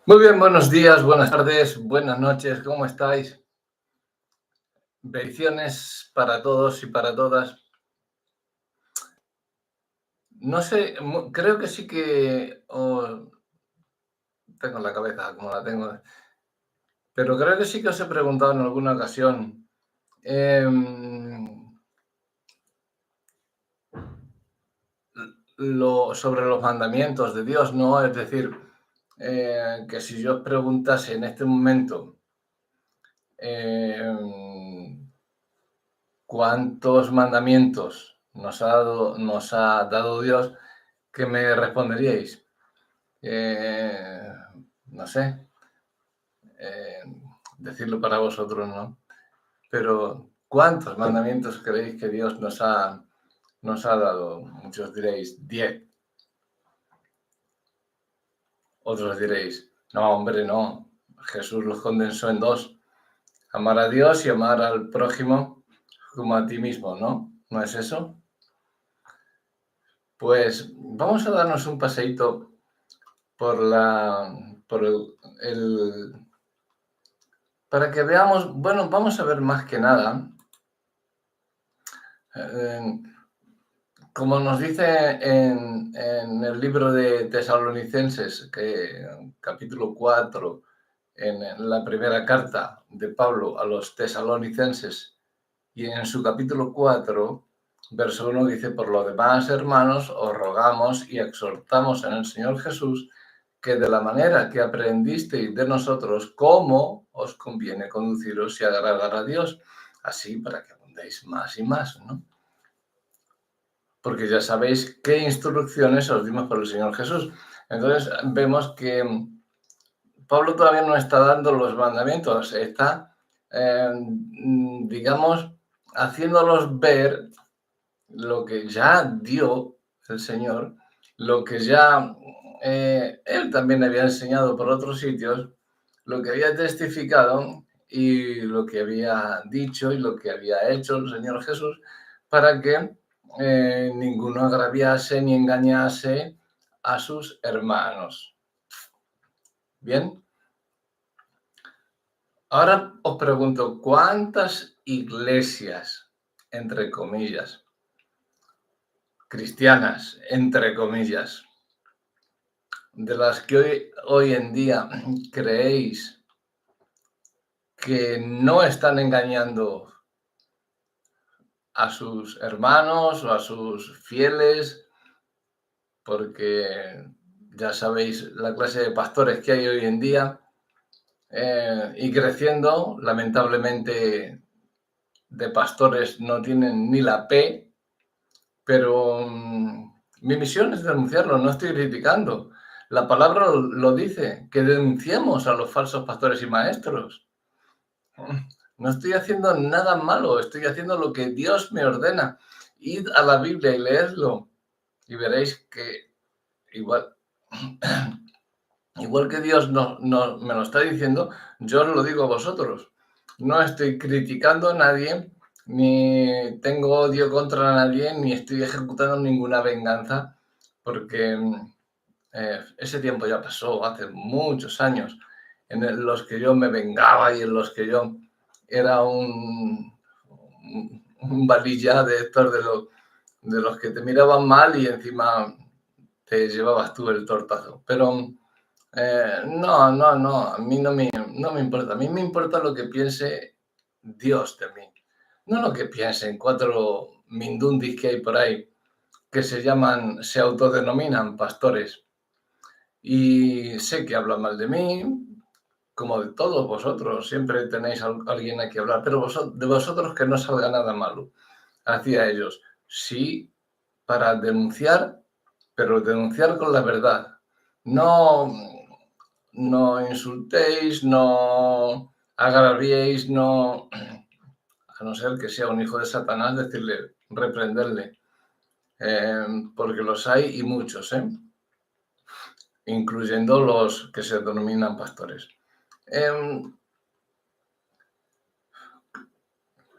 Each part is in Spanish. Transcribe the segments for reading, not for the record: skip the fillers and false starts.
Muy bien, buenos días, buenas tardes, buenas noches, ¿cómo estáis? Bendiciones para todos y para todas. No sé, creo que sí que tengo la cabeza como la tengo, pero creo que sí que os he preguntado en alguna ocasión em, sobre los mandamientos de Dios, ¿no? Es decir, que si yo os preguntase en este momento em, cuántos mandamientos nos ha dado Dios, ¿qué me responderíais? No sé, eh, decirlo para vosotros, ¿no? Pero ¿cuántos mandamientos creéis que Dios nos ha dado? Muchos diréis 10, otros diréis, no, hombre, no. Jesús los condensó en dos: amar a Dios y amar al prójimo como a ti mismo, ¿no? ¿No es eso? Pues vamos a darnos un paseíto por la, por el- para que veamos, bueno, vamos a ver más que nada, eh, como nos dice en el libro de Tesalonicenses, capítulo 4, en la primera carta de Pablo a los tesalonicenses, y en su capítulo 4, verso 1 dice: por lo demás, hermanos, os rogamos y exhortamos en el Señor Jesús que de la manera que aprendisteis de nosotros, cómo os conviene conduciros y agradar a Dios, así para que abundéis más y más, ¿no? Porque ya sabéis qué instrucciones os dimos por el Señor Jesús. Entonces vemos que Pablo todavía no está dando los mandamientos, está, digamos, haciéndolos ver lo que ya dio el Señor, lo que ya él también había enseñado por otros sitios, lo que había testificado y lo que había dicho y lo que había hecho el Señor Jesús, para que ninguno agraviase ni engañase a sus hermanos. Bien, ahora os pregunto, ¿cuántas iglesias, entre comillas, cristianas, entre comillas, de las que hoy en día creéis que no están engañando a sus hermanos o a sus fieles? Porque ya sabéis la clase de pastores que hay hoy en día, y creciendo, lamentablemente, de pastores no tienen ni la P, pero mi misión es denunciarlo, no estoy criticando. La palabra lo dice, que denunciemos a los falsos pastores y maestros. No estoy haciendo nada malo, estoy haciendo lo que Dios me ordena. Id a la Biblia y leedlo y veréis que igual, igual que Dios me lo está diciendo, yo os lo digo a vosotros. No estoy criticando a nadie, ni tengo odio contra nadie, ni estoy ejecutando ninguna venganza, porque ese tiempo ya pasó, hace muchos años, en los que yo me vengaba y en los que yo era un valilla de estos de los que te miraban mal y encima te llevabas tú el tortazo. Pero no, a mí no me importa. A mí me importa lo que piense Dios de mí, no lo que piensen cuatro mindundis que hay por ahí que se autodenominan pastores. Y sé que hablan mal de mí, como de todos vosotros, siempre tenéis a alguien a quien hablar, pero de vosotros que no salga nada malo hacia ellos. Sí, para denunciar, pero denunciar con la verdad. No, no insultéis, no agraviéis, no, a no ser que sea un hijo de Satanás, decirle, reprenderle, porque los hay y muchos, incluyendo los que se denominan pastores.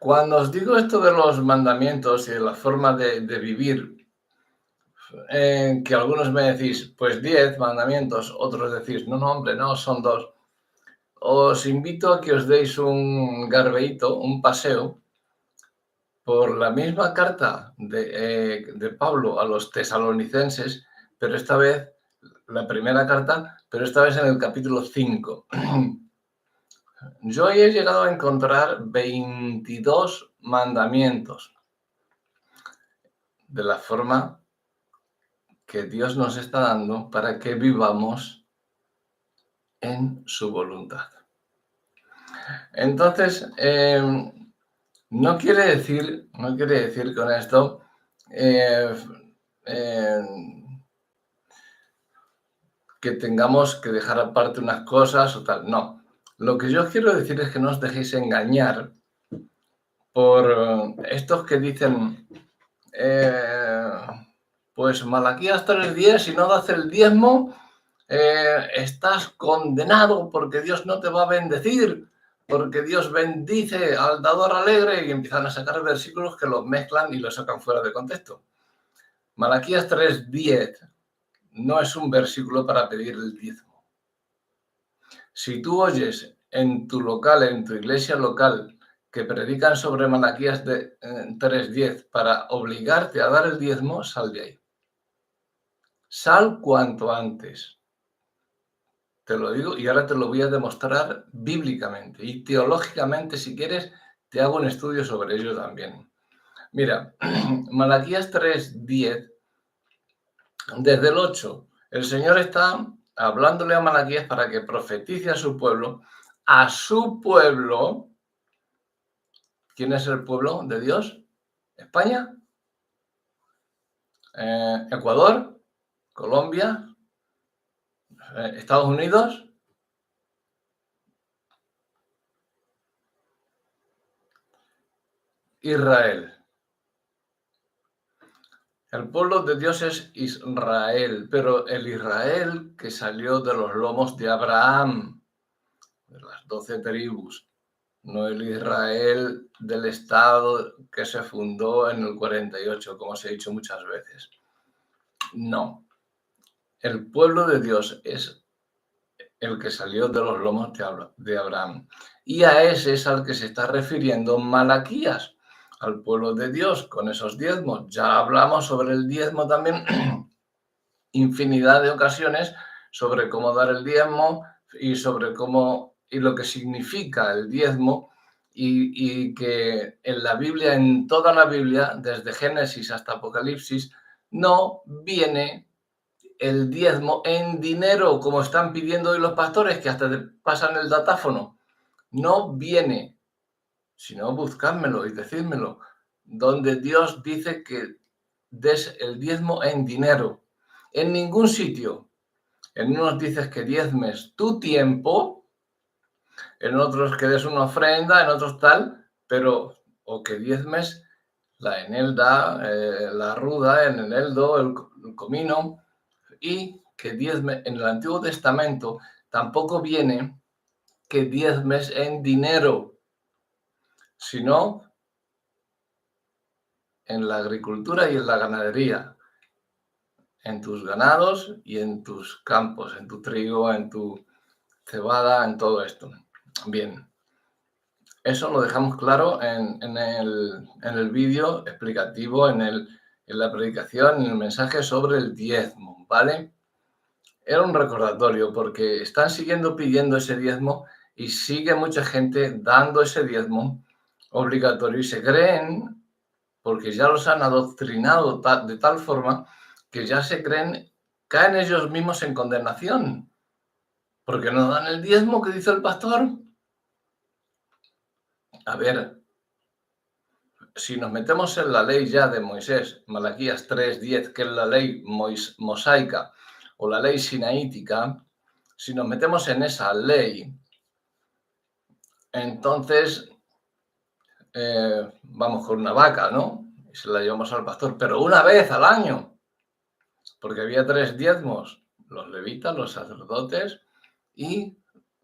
Cuando os digo esto de los mandamientos y de la forma de vivir, que algunos me decís, pues 10 mandamientos, otros decís, no, no, hombre, no, son 2. Os invito a que os deis un garbeíto, un paseo, por la misma carta de Pablo a los tesalonicenses, pero esta vez, la primera carta, pero esta vez en el capítulo 5. Yo he llegado a encontrar 22 mandamientos de la forma que Dios nos está dando para que vivamos en su voluntad. Entonces, no quiere decir con esto eh, eh, que tengamos que dejar aparte unas cosas o tal. No. Lo que yo quiero decir es que no os dejéis engañar por estos que dicen, pues Malaquías 3:10, si no das el diezmo, estás condenado porque Dios no te va a bendecir, porque Dios bendice al dador alegre, y empiezan a sacar versículos que los mezclan y los sacan fuera de contexto. Malaquías 3:10 no es un versículo para pedir el diezmo. Si tú oyes en tu local, en tu iglesia local, que predican sobre Malaquías 3:10 para obligarte a dar el diezmo, sal de ahí. Sal cuanto antes. Te lo digo y ahora te lo voy a demostrar bíblicamente y teológicamente, si quieres, te hago un estudio sobre ello también. Mira, Malaquías 3:10, desde el 8, el Señor está hablándole a Malaquías para que profetice a su pueblo. A su pueblo. ¿Quién es el pueblo de Dios? ¿España? ¿Ecuador? ¿Colombia? ¿Estados Unidos? Israel. El pueblo de Dios es Israel, pero el Israel que salió de los lomos de Abraham, de las 12 tribus, no el Israel del Estado que se fundó en el 48, como os he dicho muchas veces. No. El pueblo de Dios es el que salió de los lomos de Abraham. Y a ese es al que se está refiriendo Malaquías, al pueblo de Dios, con esos diezmos. Ya hablamos sobre el diezmo también infinidad de ocasiones, sobre cómo dar el diezmo y sobre cómo y lo que significa el diezmo, y que en la Biblia, en toda la Biblia, desde Génesis hasta Apocalipsis, no viene el diezmo en dinero, como están pidiendo hoy los pastores, que hasta te pasan el datáfono. No viene, sino buscádmelo y decídmelo, donde Dios dice que des el diezmo en dinero. En ningún sitio. En unos dices que diezmes tu tiempo, en otros que des una ofrenda, en otros tal, pero o que diezmes la enelda, la ruda, el eneldo, el comino, y que diezme en el Antiguo Testamento tampoco viene que diezmes en dinero, sino en la agricultura y en la ganadería, en tus ganados y en tus campos, en tu trigo, en tu cebada, en todo esto. Bien, eso lo dejamos claro en el vídeo explicativo, en la predicación, en el mensaje sobre el diezmo, ¿vale? Era un recordatorio porque están siguiendo pidiendo ese diezmo y sigue mucha gente dando ese diezmo obligatorio y se creen, porque ya los han adoctrinado de tal forma que ya se creen, caen ellos mismos en condenación, porque no dan el diezmo que dice el pastor. A ver, si nos metemos en la ley ya de Moisés, Malaquías 3:10, que es la ley mosaica o la ley sinaítica, si nos metemos en esa ley, entonces vamos con una vaca, ¿no? Y se la llevamos al pastor, pero una vez al año, porque había 3 diezmos, los levitas, los sacerdotes, y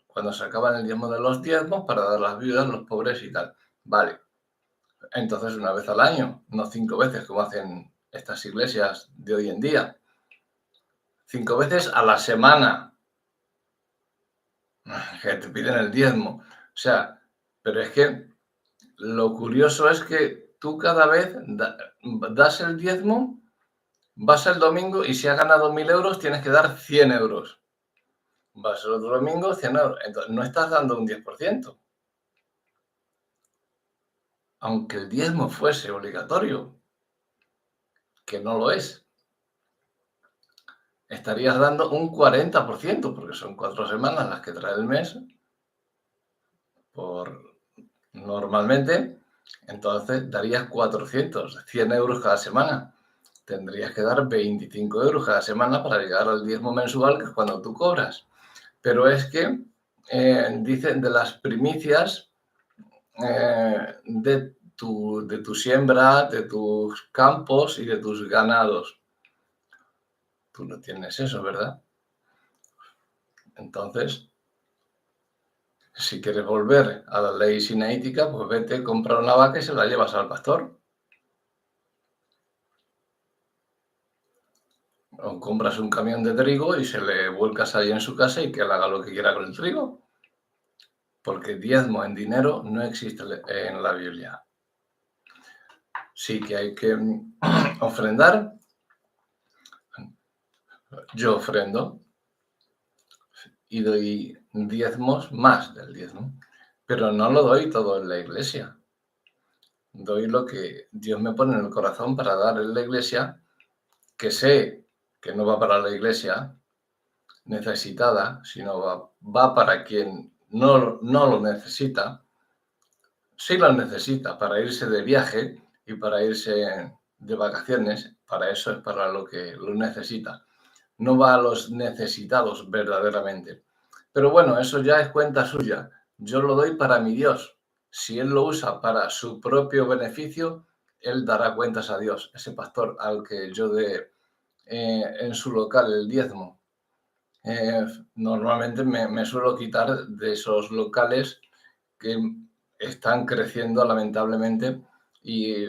cuando sacaban el diezmo de los diezmos para dar a las viudas, los pobres y tal. Vale, entonces una vez al año, no 5 veces como hacen estas iglesias de hoy en día. 5 veces a la semana que te piden el diezmo. O sea, pero es que lo curioso es que tú cada vez das el diezmo, vas el domingo y si has ganado 1.000 euros tienes que dar 100 euros. Vas el otro domingo, 100 euros. Entonces, no estás dando un 10%. Aunque el diezmo fuese obligatorio, que no lo es, estarías dando un 40%, porque son 4 semanas las que trae el mes, normalmente, entonces darías 100 euros cada semana. Tendrías que dar 25 euros cada semana para llegar al diezmo mensual, que es cuando tú cobras. Pero es que dicen de las primicias de tu siembra, de tus campos y de tus ganados. Tú no tienes eso, ¿verdad? Entonces, si quieres volver a la ley sinaítica, pues vete, compra una vaca y se la llevas al pastor. O compras un camión de trigo y se le vuelcas ahí en su casa y que él haga lo que quiera con el trigo. Porque diezmo en dinero no existe en la Biblia. Sí que hay que ofrendar. Yo ofrendo y doy diezmos más del diezmo, pero no lo doy todo en la iglesia. Doy lo que Dios me pone en el corazón para dar en la iglesia, que sé que no va para la iglesia necesitada, sino va para quien no lo necesita. Sí lo necesita para irse de viaje y para irse de vacaciones, para eso es para lo que lo necesita. No va a los necesitados verdaderamente. Pero bueno, eso ya es cuenta suya. Yo lo doy para mi Dios. Si Él lo usa para su propio beneficio, Él dará cuentas a Dios. Ese pastor al que yo dé en su local el diezmo. Normalmente me suelo quitar de esos locales que están creciendo lamentablemente y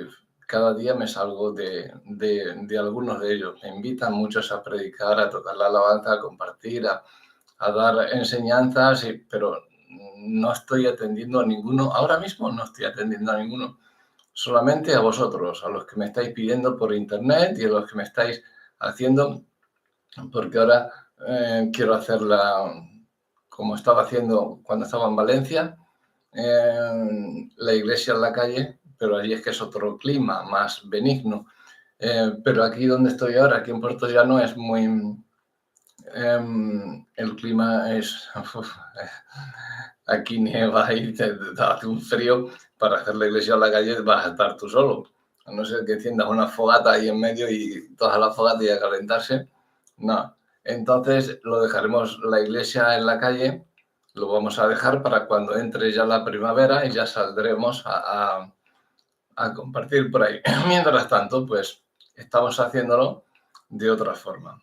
cada día me salgo de algunos de ellos. Me invitan muchos a predicar, a tocar la alabanza, a compartir, a dar enseñanzas, pero no estoy atendiendo a ninguno. Ahora mismo no estoy atendiendo a ninguno. Solamente a vosotros, a los que me estáis pidiendo por internet y a los que me estáis haciendo, porque ahora quiero hacerla como estaba haciendo cuando estaba en Valencia, la iglesia en la calle, pero allí es que es otro clima, más benigno. Pero aquí donde estoy ahora, aquí en Puerto Llano, es muy... el clima es... aquí nieva y te hace un frío. Para hacer la iglesia en la calle vas a estar tú solo. A no ser que enciendas una fogata ahí en medio y toda la fogata y a calentarse. No. Entonces lo dejaremos la iglesia en la calle, lo vamos a dejar para cuando entre ya la primavera y ya saldremos a compartir por ahí. Mientras tanto, pues estamos haciéndolo de otra forma.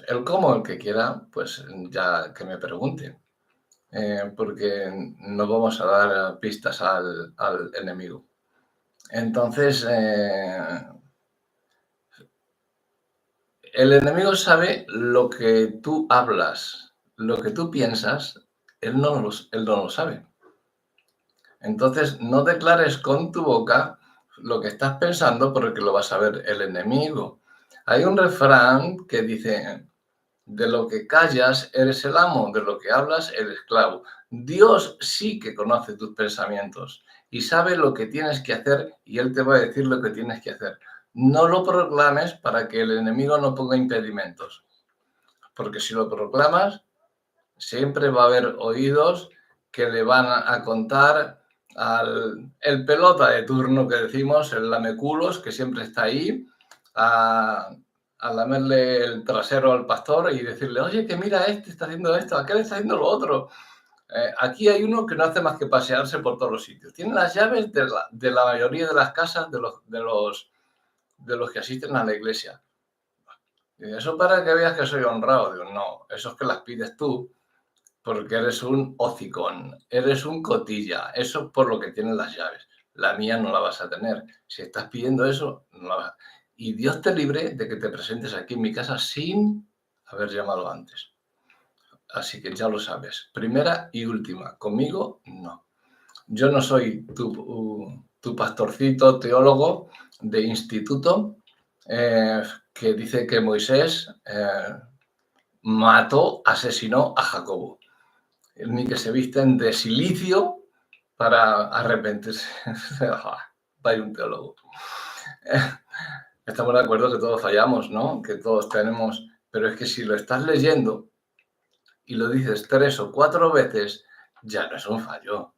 El cómo, el que quiera, pues ya que me pregunte. Porque no vamos a dar pistas al enemigo. Entonces, el enemigo sabe lo que tú hablas, lo que tú piensas, él no lo sabe. Entonces, no declares con tu boca lo que estás pensando porque lo va a saber el enemigo. Hay un refrán que dice, de lo que callas eres el amo, de lo que hablas el esclavo. Dios sí que conoce tus pensamientos y sabe lo que tienes que hacer y Él te va a decir lo que tienes que hacer. No lo proclames para que el enemigo no ponga impedimentos, porque si lo proclamas, siempre va a haber oídos que le van a contar el pelota de turno que decimos, el lameculos, que siempre está ahí, a lamerle el trasero al pastor y decirle, oye, que mira, este está haciendo esto, aquel está haciendo lo otro. Aquí hay uno que no hace más que pasearse por todos los sitios. Tiene las llaves de la mayoría de las casas de los que asisten a la iglesia. Y eso para que veas que soy honrado. Digo, no, eso es que las pides tú porque eres un hocicón, eres un cotilla. Eso es por lo que tienes las llaves. la mía no la vas a tener. Si estás pidiendo eso, no la vas a... Y Dios te libre de que te presentes aquí en mi casa sin haber llamado antes. Así que ya lo sabes. Primera y última. Conmigo, no. Yo no soy tu pastorcito teólogo de instituto que dice que Moisés asesinó a Jacobo, ni que se visten de silicio para arrepentirse. Vaya un teólogo. Estamos de acuerdo que todos fallamos, ¿no? Que todos tenemos... Pero es que si lo estás leyendo y lo dices 3 o 4 veces, ya no es un fallo.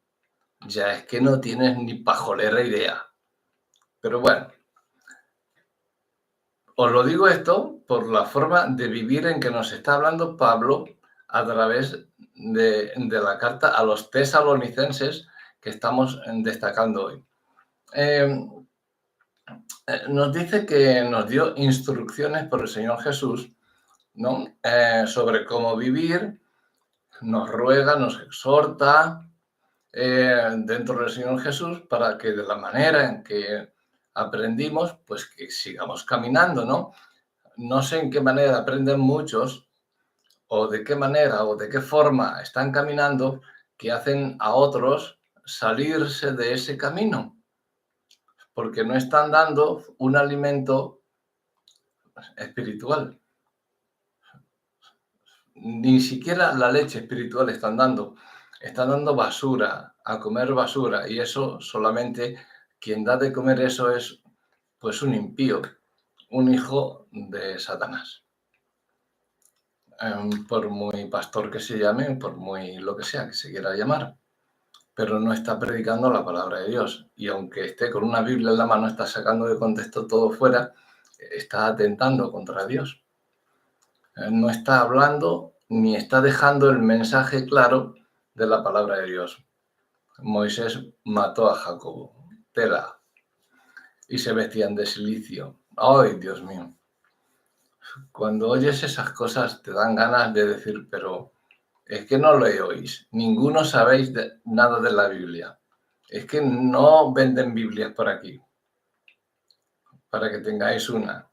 Ya es que no tienes ni pajolera idea. Pero bueno, os lo digo esto por la forma de vivir en que nos está hablando Pablo a través de la carta a los tesalonicenses que estamos destacando hoy. Nos dice que nos dio instrucciones por el Señor Jesús, ¿no? Sobre cómo vivir, nos ruega, nos exhorta dentro del Señor Jesús para que de la manera en que aprendimos, pues que sigamos caminando, ¿no? No sé en qué manera aprenden muchos o de qué manera o de qué forma están caminando que hacen a otros salirse de ese camino, porque no están dando un alimento espiritual. Ni siquiera la leche espiritual están dando basura, a comer basura, y eso solamente quien da de comer eso es pues un impío, un hijo de Satanás. Por muy pastor que se llame, por muy lo que sea que se quiera llamar, pero no está predicando la palabra de Dios. Y aunque esté con una Biblia en la mano, está sacando de contexto todo fuera, está atentando contra Dios. No está hablando ni está dejando el mensaje claro de la palabra de Dios. Moisés mató a Jacobo, tela, y se vestían de silicio. ¡Ay, Dios mío! Cuando oyes esas cosas te dan ganas de decir, pero es que no lo oís, ninguno sabéis nada de la Biblia. Es que no venden Biblias por aquí, para que tengáis una.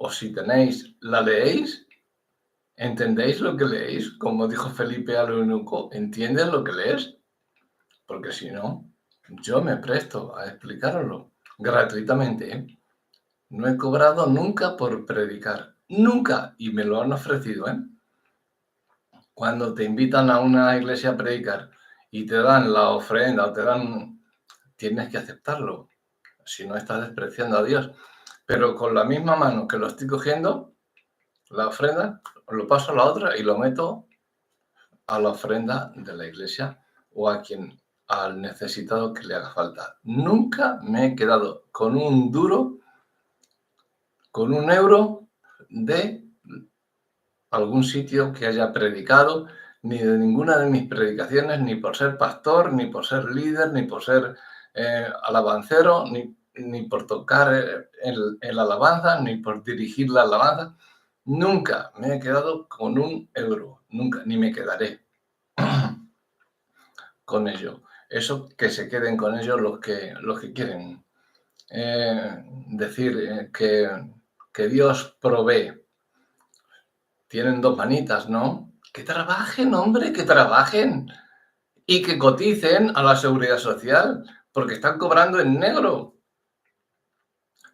O si tenéis, ¿la leéis? ¿Entendéis lo que leéis? Como dijo Felipe al eunuco, ¿entiendes lo que lees? Porque si no, yo me presto a explicároslo gratuitamente, ¿eh? No he cobrado nunca por predicar, nunca, y me lo han ofrecido, ¿eh? Cuando te invitan a una iglesia a predicar y te dan la ofrenda o te dan, tienes que aceptarlo, si no estás despreciando a Dios. Pero con la misma mano que lo estoy cogiendo, la ofrenda, lo paso a la otra y lo meto a la ofrenda de la iglesia o al necesitado que le haga falta. Nunca me he quedado con un duro, con un euro de algún sitio que haya predicado, ni de ninguna de mis predicaciones, ni por ser pastor, ni por ser líder, ni por ser alabancero, ni por tocar el alabanza, ni por dirigir la alabanza. Nunca me he quedado con un euro, nunca, ni me quedaré con ello. Eso, que se queden con ellos los que quieren decir que Dios provee. Tienen 2 manitas, ¿no? Que trabajen, hombre, que trabajen. Y que coticen a la seguridad social, porque están cobrando en negro.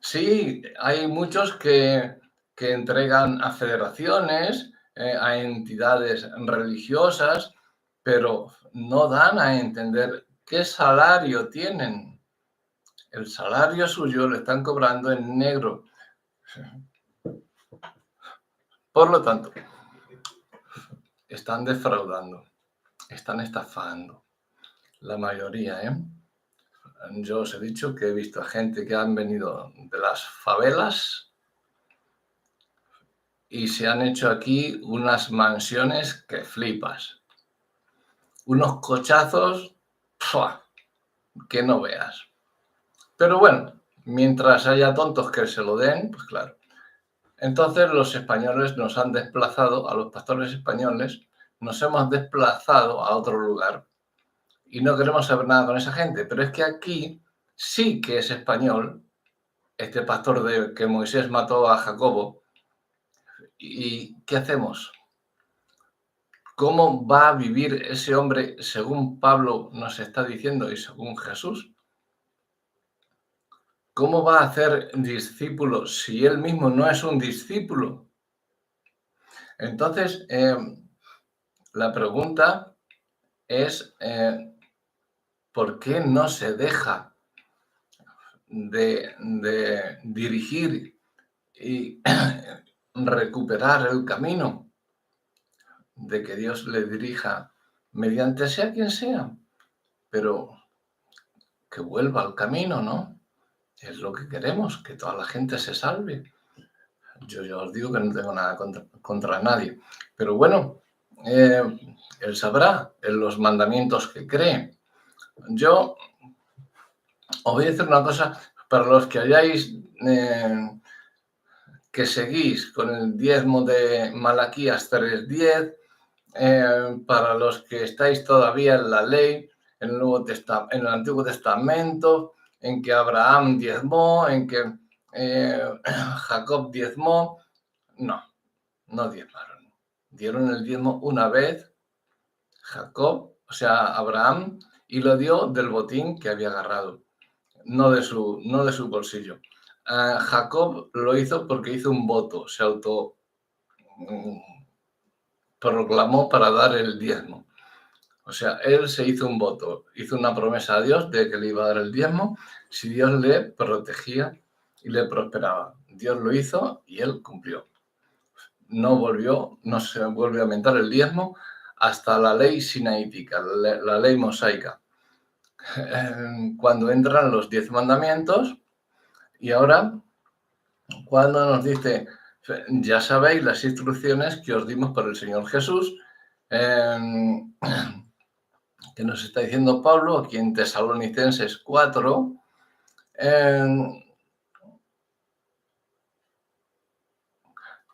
Sí, hay muchos que entregan a federaciones, a entidades religiosas, pero no dan a entender qué salario tienen. El salario suyo lo están cobrando en negro. Por lo tanto, están defraudando, están estafando. La mayoría, ¿eh? Yo os he dicho que he visto a gente que han venido de las favelas y se han hecho aquí unas mansiones que flipas. Unos cochazos ¡fua!, que no veas. Pero bueno, mientras haya tontos que se lo den, pues claro. Entonces los españoles nos han desplazado, a los pastores españoles, nos hemos desplazado a otro lugar y no queremos saber nada con esa gente. Pero es que aquí sí que es español, este pastor de que Moisés mató a Jacobo. ¿Y qué hacemos? ¿Cómo va a vivir ese hombre según Pablo nos está diciendo y según Jesús? ¿Cómo va a hacer discípulos si él mismo no es un discípulo? Entonces, la pregunta es, ¿por qué no se deja de dirigir y recuperar el camino, de que Dios le dirija mediante sea quien sea, pero que vuelva al camino, ¿no? Es lo que queremos, que toda la gente se salve. Yo ya os digo que no tengo nada contra nadie, pero bueno, él sabrá en los mandamientos que cree. Yo os voy a decir una cosa, para los que hayáis, que seguís con el diezmo de Malaquías 3:10, para los que estáis todavía en la ley, en el Antiguo Testamento, en que Abraham diezmó, en que Jacob diezmó, no diezmaron. Dieron el diezmo una vez Jacob, o sea, Abraham, y lo dio del botín que había agarrado, no de su bolsillo. Jacob lo hizo porque hizo un voto, se auto proclamó para dar el diezmo. O sea, él se hizo un voto, hizo una promesa a Dios de que le iba a dar el diezmo si Dios le protegía y le prosperaba. Dios lo hizo y él cumplió. No se vuelve a aumentar el diezmo hasta la ley sinaítica, la ley mosaica, cuando entran los 10 mandamientos. Y ahora, cuando nos dice, ya sabéis las instrucciones que os dimos por el Señor Jesús, que nos está diciendo Pablo aquí en Tesalonicenses 4,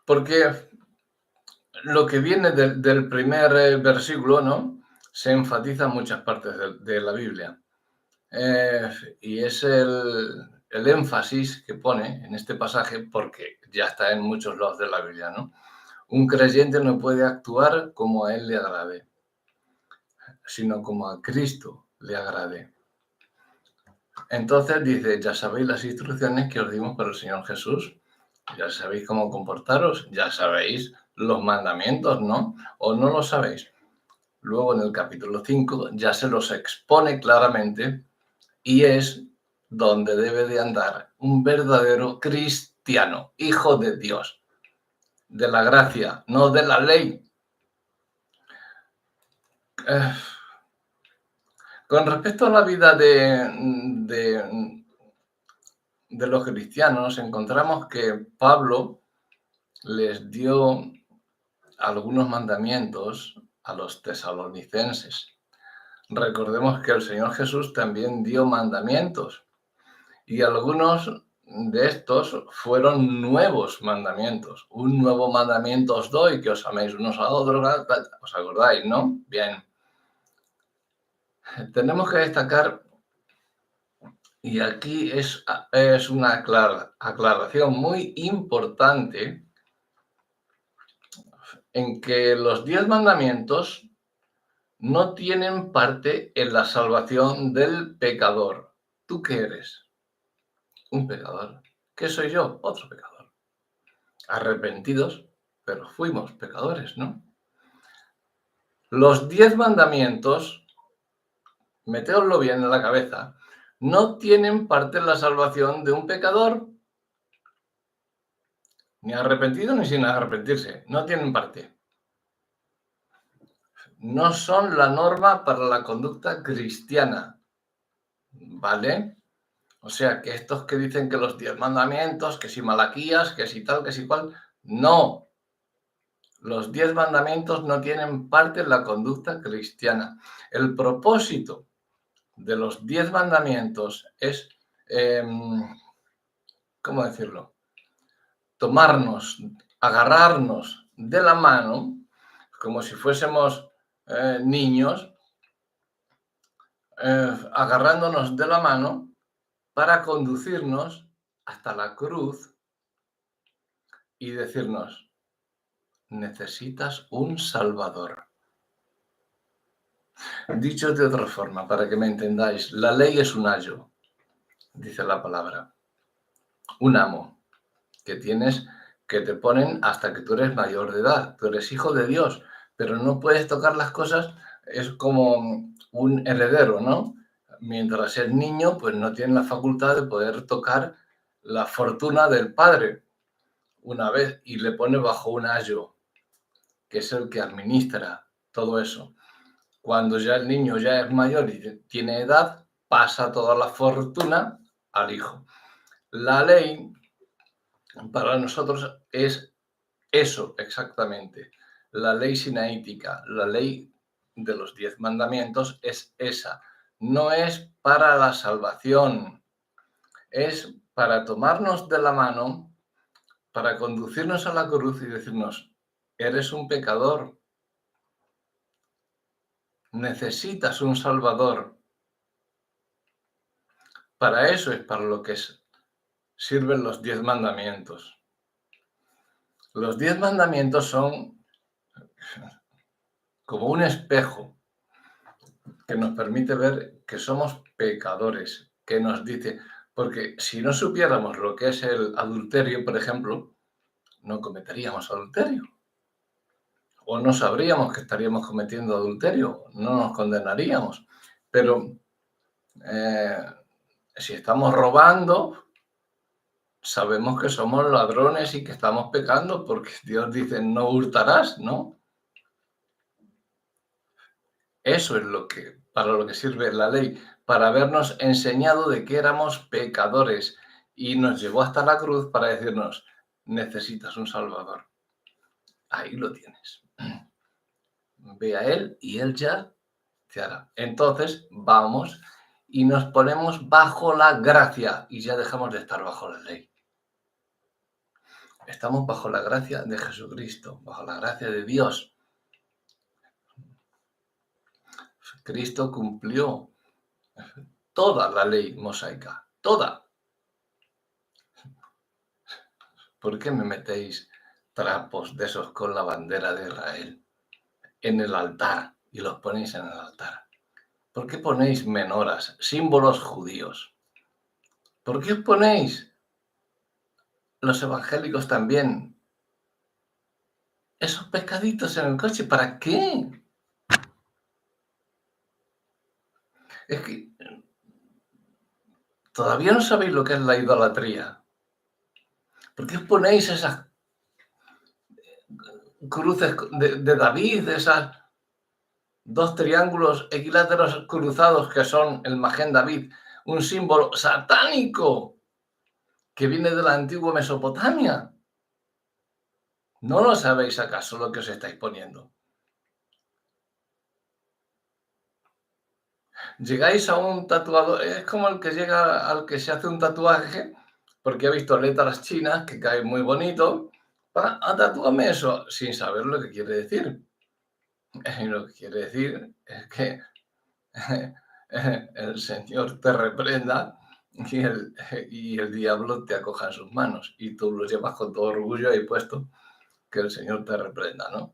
porque lo que viene del primer versículo, ¿no?, se enfatiza en muchas partes de la Biblia. Y es el énfasis que pone en este pasaje, porque ya está en muchos lados de la Biblia, ¿no? Un creyente no puede actuar como a él le agrade, sino como a Cristo le agrade. Entonces dice, ya sabéis las instrucciones que os dimos por el Señor Jesús, ya sabéis cómo comportaros, ya sabéis los mandamientos, ¿no? ¿O no lo sabéis? Luego en el capítulo 5 ya se los expone claramente y es donde debe de andar un verdadero cristiano, hijo de Dios, de la gracia, no de la ley. Con respecto a la vida de los cristianos, encontramos que Pablo les dio algunos mandamientos a los tesalonicenses. Recordemos que el Señor Jesús también dio mandamientos y algunos de estos fueron nuevos mandamientos. Un nuevo mandamiento os doy, que os améis unos a otros. ¿Os acordáis, no? Bien. Tenemos que destacar, y aquí es una aclaración muy importante, en que los 10 mandamientos no tienen parte en la salvación del pecador. ¿Tú qué eres? Un pecador. ¿Qué soy yo? Otro pecador. Arrepentidos, pero fuimos pecadores, ¿no? Los 10 mandamientos, meteoslo bien en la cabeza, no tienen parte en la salvación de un pecador. Ni arrepentido ni sin arrepentirse. No tienen parte. No son la norma para la conducta cristiana. ¿Vale? O sea, que estos que dicen que los 10 mandamientos, que si Malaquías, que si tal, que si cual, no. Los 10 mandamientos no tienen parte en la conducta cristiana. El propósito de los 10 mandamientos es, ¿cómo decirlo? Tomarnos, agarrarnos de la mano, como si fuésemos niños, agarrándonos de la mano para conducirnos hasta la cruz y decirnos, necesitas un Salvador. Dicho de otra forma, para que me entendáis, la ley es un ayo, dice la palabra, un amo que tienes, que te ponen hasta que tú eres mayor de edad, tú eres hijo de Dios, pero no puedes tocar las cosas, es como un heredero, ¿no? Mientras es niño, pues no tiene la facultad de poder tocar la fortuna del padre una vez y le pone bajo un ayo, que es el que administra todo eso. Cuando ya el niño ya es mayor y tiene edad, pasa toda la fortuna al hijo. La ley para nosotros es eso exactamente. La ley sinaítica, la ley de los 10 mandamientos es esa. No es para la salvación, es para tomarnos de la mano, para conducirnos a la cruz y decirnos, eres un pecador, necesitas un Salvador. Para eso es para lo que sirven los 10 mandamientos. Los 10 mandamientos son como un espejo que nos permite ver que somos pecadores, que nos dice, porque si no supiéramos lo que es el adulterio, por ejemplo, no cometeríamos adulterio. O no sabríamos que estaríamos cometiendo adulterio, no nos condenaríamos. Pero si estamos robando, sabemos que somos ladrones y que estamos pecando porque Dios dice, no hurtarás, ¿no? Eso es para lo que sirve la ley, para habernos enseñado de que éramos pecadores y nos llevó hasta la cruz para decirnos, necesitas un Salvador. Ahí lo tienes. Ve a Él y Él ya te hará. Entonces vamos y nos ponemos bajo la gracia y ya dejamos de estar bajo la ley. Estamos bajo la gracia de Jesucristo, bajo la gracia de Dios. Cristo cumplió toda la ley mosaica, toda. ¿Por qué me metéis trapos de esos con la bandera de Israel en el altar y los ponéis en el altar? ¿Por qué ponéis menoras, símbolos judíos? ¿Por qué os ponéis, los evangélicos también, esos pescaditos en el coche? ¿Para qué? Es que todavía no sabéis lo que es la idolatría. ¿Por qué os ponéis esas cruces de David, esas dos triángulos equiláteros cruzados que son el Magén David, un símbolo satánico que viene de la antigua Mesopotamia? ¿No lo sabéis acaso lo que os estáis poniendo? Llegáis a un tatuador, es como el que llega al que se hace un tatuaje porque ha visto letras chinas que caen muy bonito, tatúame eso, sin saber lo que quiere decir. Y lo que quiere decir es que el Señor te reprenda y el diablo te acoja en sus manos y tú lo llevas con todo orgullo ahí puesto, que el Señor te reprenda, ¿no?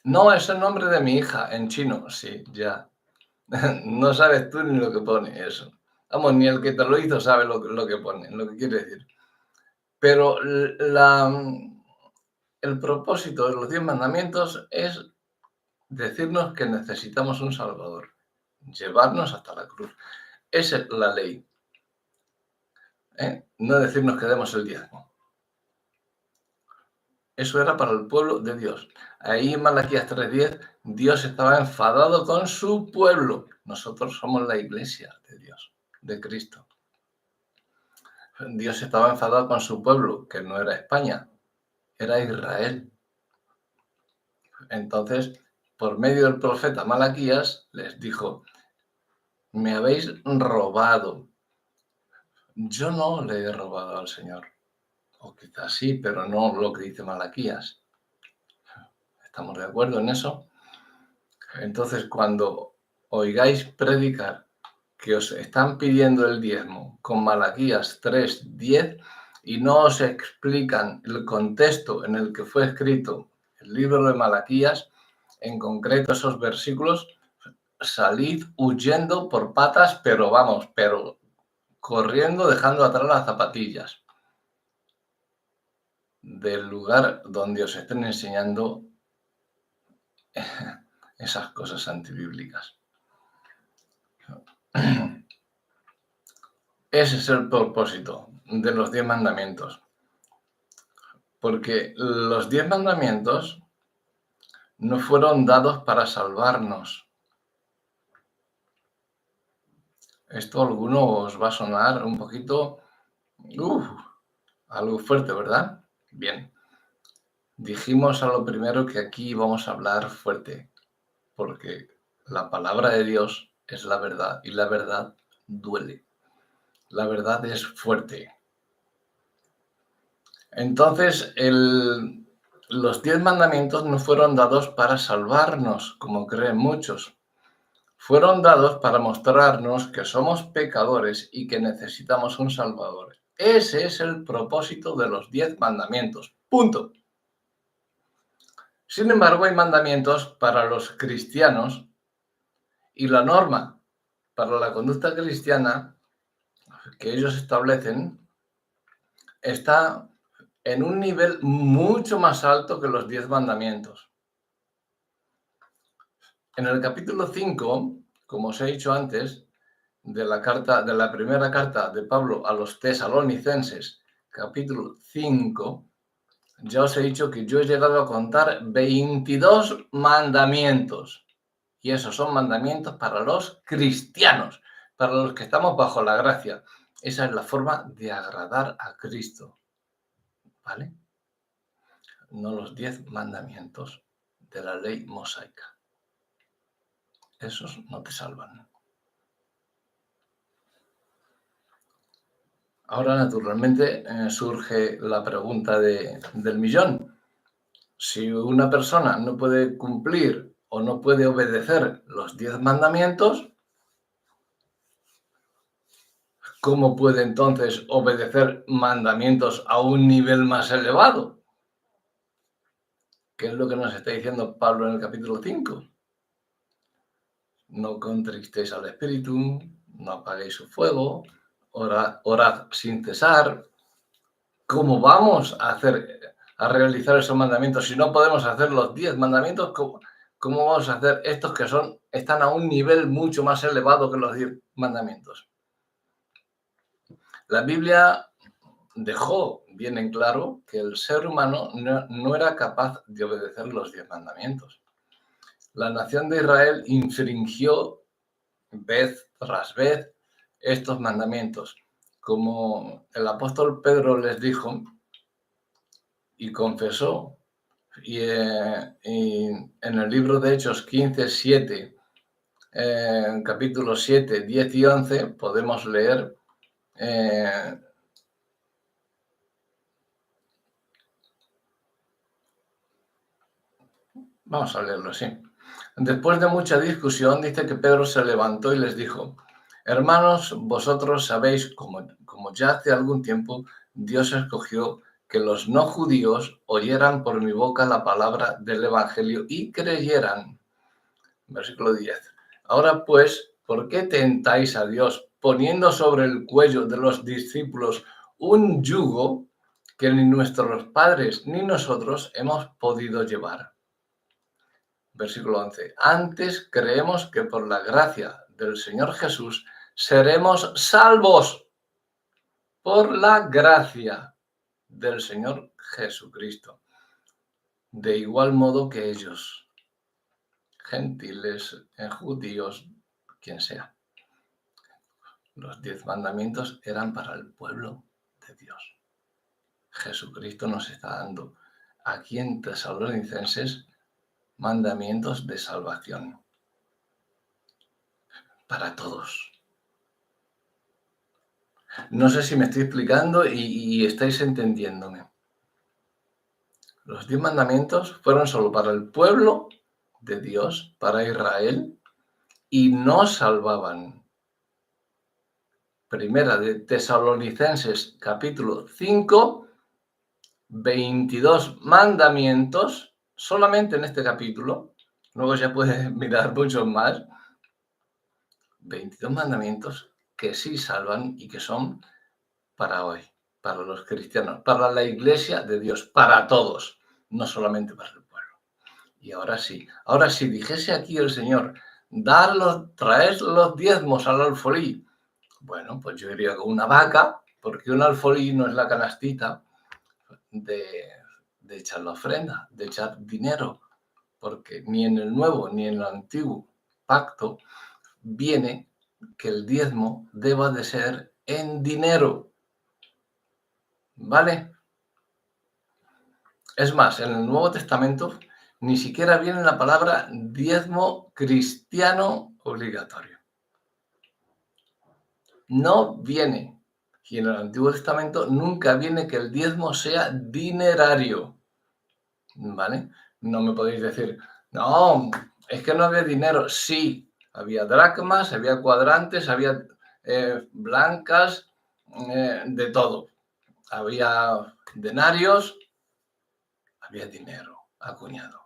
No, es el nombre de mi hija en chino, sí, ya. No sabes tú ni lo que pone eso. Vamos, ni el que te lo hizo sabe lo que pone, lo que quiere decir. Pero el propósito de los 10 mandamientos es decirnos que necesitamos un Salvador, llevarnos hasta la cruz. Esa es la ley. No decirnos que demos el diezmo. Eso era para el pueblo de Dios. Ahí en Malaquías 3:10, Dios estaba enfadado con su pueblo. Nosotros somos la iglesia de Dios, de Cristo. Dios estaba enfadado con su pueblo, que no era España, era Israel. Entonces, por medio del profeta Malaquías, les dijo, me habéis robado. Yo no le he robado al Señor. O quizás sí, pero no lo que dice Malaquías. ¿Estamos de acuerdo en eso? Entonces, cuando oigáis predicar que os están pidiendo el diezmo con Malaquías 3:10 y no os explican el contexto en el que fue escrito el libro de Malaquías, en concreto esos versículos, salid huyendo por patas, pero vamos, pero corriendo, dejando atrás las zapatillas del lugar donde os estén enseñando esas cosas antibíblicas. Ese es el propósito de los 10 mandamientos. Porque los 10 mandamientos no fueron dados para salvarnos. Esto a alguno os va a sonar un poquito, algo fuerte, ¿verdad? Bien. Dijimos a lo primero que aquí vamos a hablar fuerte, porque la palabra de Dios es la verdad y la verdad duele. La verdad es fuerte. Entonces, los 10 mandamientos no fueron dados para salvarnos, como creen muchos. Fueron dados para mostrarnos que somos pecadores y que necesitamos un Salvador. Ese es el propósito de los 10 mandamientos. Punto. Sin embargo, hay mandamientos para los cristianos y la norma para la conducta cristiana que ellos establecen está en un nivel mucho más alto que los 10 mandamientos. En el capítulo 5, como os he dicho antes, de la primera carta de Pablo a los tesalonicenses, capítulo 5, ya os he dicho que yo he llegado a contar 22 mandamientos. Y esos son mandamientos para los cristianos, para los que estamos bajo la gracia. Esa es la forma de agradar a Cristo. ¿Vale? No los 10 mandamientos de la ley mosaica. Esos no te salvan. Ahora, naturalmente, surge la pregunta del millón. Si una persona no puede cumplir o no puede obedecer los 10 mandamientos, ¿cómo puede entonces obedecer mandamientos a un nivel más elevado? ¿Qué es lo que nos está diciendo Pablo en el capítulo 5? No contristéis al Espíritu, no apaguéis su fuego, orad sin cesar. ¿Cómo vamos a realizar esos mandamientos si no podemos hacer los 10 mandamientos? ¿Cómo vamos a hacer estos que están a un nivel mucho más elevado que los 10 mandamientos? La Biblia dejó bien en claro que el ser humano no era capaz de obedecer los 10 mandamientos. La nación de Israel infringió vez tras vez estos mandamientos. Como el apóstol Pedro les dijo y confesó, y en el libro de Hechos 15:7, capítulos 7, 10 y 11, podemos leer vamos a leerlo así. Después de mucha discusión, dice que Pedro se levantó y les dijo: hermanos, vosotros sabéis, como ya hace algún tiempo, Dios escogió que los no judíos oyeran por mi boca la palabra del Evangelio y creyeran. Versículo 10. Ahora pues, ¿por qué tentáis a Dios poniendo sobre el cuello de los discípulos un yugo que ni nuestros padres ni nosotros hemos podido llevar? Versículo 11. Antes creemos que por la gracia del Señor Jesús seremos salvos por la gracia del Señor Jesucristo. De igual modo que ellos, gentiles, judíos, quien sea. Los 10 mandamientos eran para el pueblo de Dios. Jesucristo nos está dando aquí en Tesalonicenses mandamientos de salvación para todos. No sé si me estoy explicando y estáis entendiéndome. Los 10 mandamientos fueron solo para el pueblo de Dios para Israel y no salvaban. Primera de Tesalonicenses, capítulo 5, 22 mandamientos, solamente en este capítulo. Luego ya puedes mirar muchos más. 22 mandamientos que sí salvan y que son para hoy, para los cristianos, para la iglesia de Dios, para todos, no solamente para el pueblo. Y ahora sí, dijese aquí el Señor, traed los diezmos al alfolí. Bueno, pues yo iría con una vaca, porque un alfolí no es la canastita de echar la ofrenda, de echar dinero, porque ni en el nuevo ni en el antiguo pacto viene que el diezmo deba de ser en dinero, ¿vale? Es más, en el Nuevo Testamento ni siquiera viene la palabra diezmo cristiano obligatorio. No viene. Y en el Antiguo Testamento nunca viene que el diezmo sea dinerario, ¿vale? No me podéis decir, no, es que no había dinero. Sí, había dracmas, había cuadrantes, había blancas, de todo. Había denarios, había dinero acuñado.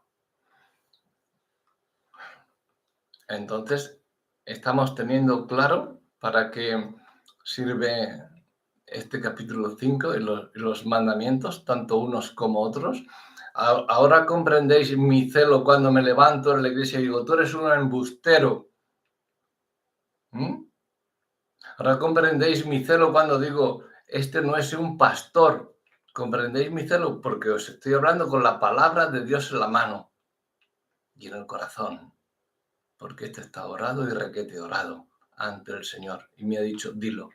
Entonces, estamos teniendo claro para qué sirve este capítulo 5 y los mandamientos, tanto unos como otros. Ahora comprendéis mi celo cuando me levanto en la iglesia y digo, tú eres un embustero. Ahora comprendéis mi celo cuando digo, este no es un pastor. Comprendéis mi celo porque os estoy hablando con la palabra de Dios en la mano y en el corazón. Porque este está orado y requete orado ante el Señor. Y me ha dicho, dilo.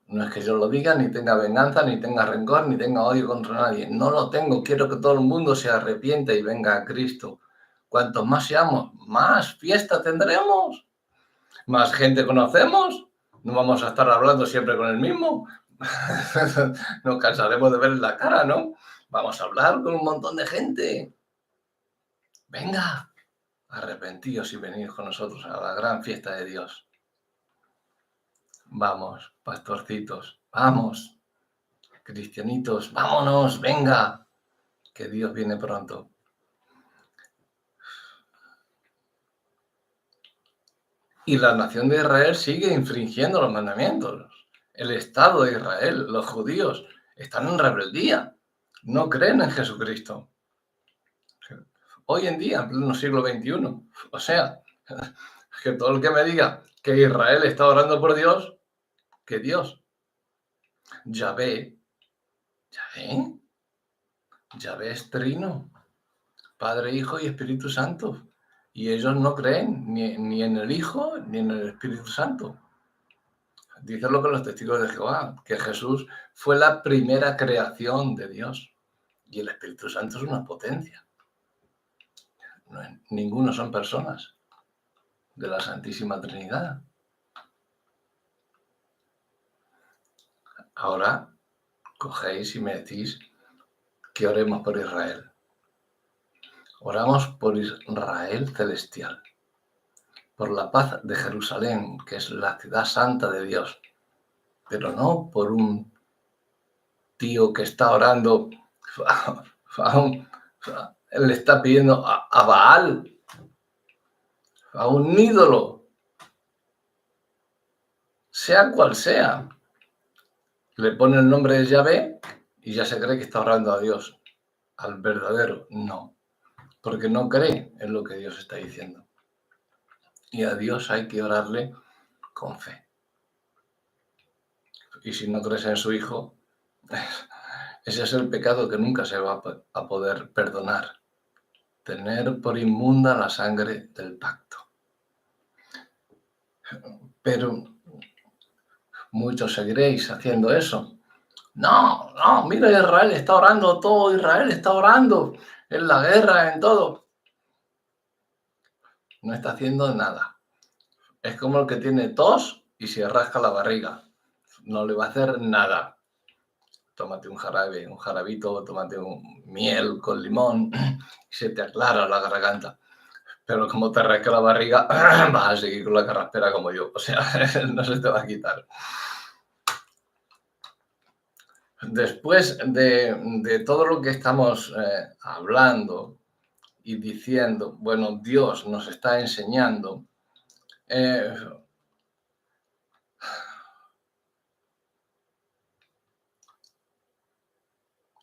No es que yo lo diga, ni tenga venganza, ni tenga rencor, ni tenga odio contra nadie. No lo tengo. Quiero que todo el mundo se arrepienta y venga a Cristo. Cuantos más seamos, más fiesta tendremos. Más gente conocemos. No vamos a estar hablando siempre con el mismo. Nos cansaremos de ver la cara, ¿no? Vamos a hablar con un montón de gente. Venga, arrepentíos y venid con nosotros a la gran fiesta de Dios. Vamos, pastorcitos, vamos, cristianitos, vámonos, venga, que Dios viene pronto. Y la nación de Israel sigue infringiendo los mandamientos. El Estado de Israel, los judíos, están en rebeldía, no creen en Jesucristo. Hoy en día, en pleno siglo XXI, o sea, que todo el que me diga que Israel está orando por Dios, que Dios, Yahvé es trino, Padre, Hijo y Espíritu Santo. Y ellos no creen ni en el Hijo ni en el Espíritu Santo. Dicen lo que los testigos de Jehová, que Jesús fue la primera creación de Dios. Y el Espíritu Santo es una potencia. Ninguno son personas de la Santísima Trinidad. Ahora cogéis y me decís que oremos por Israel. Oramos por Israel celestial, por la paz de Jerusalén, que es la ciudad santa de Dios, pero no por un tío que está orando, le está pidiendo a Baal, a un ídolo, sea cual sea. Le pone el nombre de Yahvé y ya se cree que está orando a Dios, al verdadero. No, porque no cree en lo que Dios está diciendo. Y a Dios hay que orarle con fe. Y si no crees en su Hijo, ese es el pecado que nunca se va a poder perdonar. Tener por inmunda la sangre del pacto. Pero muchos seguiréis haciendo eso. No, mira, Israel está orando, todo Israel está orando, en la guerra, en todo. No está haciendo nada. Es como el que tiene tos y se rasca la barriga. No le va a hacer nada. tómate un jarabe, un jarabito, tómate un miel con limón y se te aclara la garganta. Pero como te rasca la barriga, vas a seguir con la carraspera como yo. O sea, no se te va a quitar. Después de todo lo que estamos hablando y diciendo, bueno, Dios nos está enseñando,